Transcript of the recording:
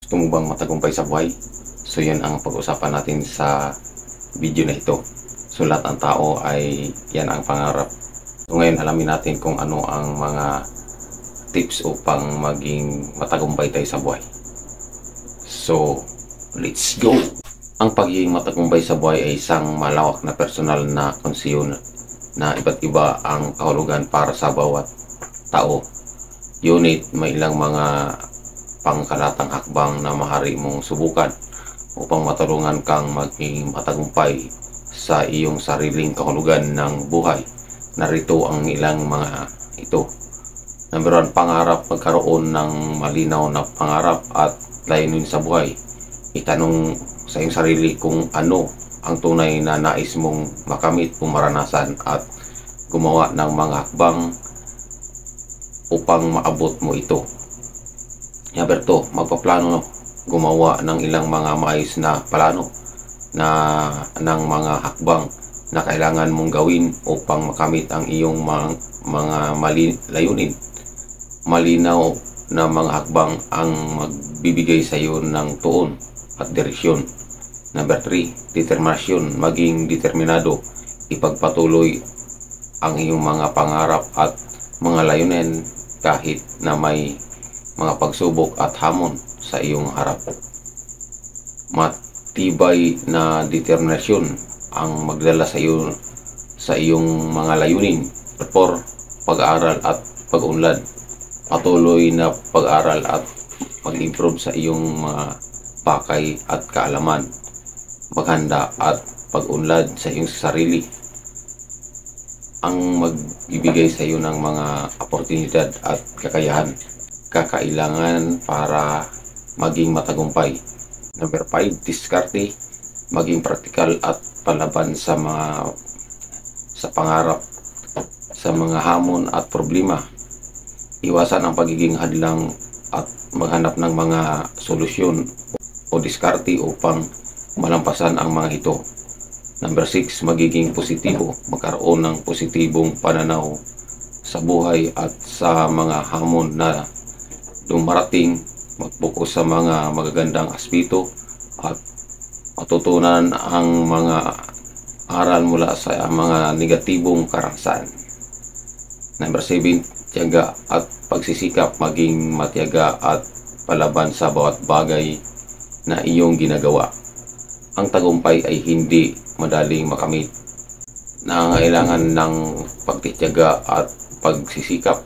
Gusto mo bang matagumpay sa buhay? So yan ang pag-usapan natin sa video na ito. So lahat ng tao ay yan ang pangarap. So ngayon alamin natin kung ano ang mga tips upang maging matagumpay tayo sa buhay. So let's go! Ang pagiging matagumpay sa buhay ay isang malawak na personal na konsyon na iba't iba ang kahulugan para sa bawat tao. Unit, may ilang mga pangkalatang hakbang na maaari mong subukan upang matulungan kang maging matagumpay sa iyong sariling kahulugan ng buhay. Narito ang ilang mga ito. Number 1, pangarap. Magkaroon ng malinaw na pangarap at layunin sa buhay. Itanong sa iyong sarili kung ano ang tunay na nais mong makamit o maranasan at gumawa ng mga hakbang upang maabot mo ito. Number 2, magpaplano. Gumawa ng ilang mga maayos na plano ng mga hakbang na kailangan mong gawin upang makamit ang iyong mga layunin. Malinaw na mga hakbang ang magbibigay sa iyo ng tuon at direksyon. Number 3, determinasyon. Maging determinado. Ipagpatuloy ang iyong mga pangarap at mga layunin kahit na may mga pagsubok at hamon sa iyong harap. Matibay na determinasyon ang magdala sa iyong mga layunin. 4, pag-aaral at pag-unlad. Patuloy na pag-aral at pag-improve sa iyong mga pakay at kaalaman. Maghanda at pag-unlad sa iyong sarili ang magbibigay sa iyo ng mga oportunidad at kakayahan kakailangan para maging matagumpay. Number 5, diskarte. Maging praktikal at palaban sa pangarap, sa mga hamon at problema. Iwasan ang pagiging hadlang at maghanap ng mga solusyon o diskarte upang malampasan ang mga ito. Number 6, magiging positibo. Magkaroon ng positibong pananaw sa buhay at sa mga hamon na dumarating. Mag-focus sa mga magagandang aspeto at matutunan ang mga aral mula sa mga negatibong karanasan. Number 7, tiyaga at pagsisikap. Maging matiyaga at palaban sa bawat bagay na iyong ginagawa. Ang tagumpay ay hindi madaling makamit. Nangangailangan ng pagtitiyaga at pagsisikap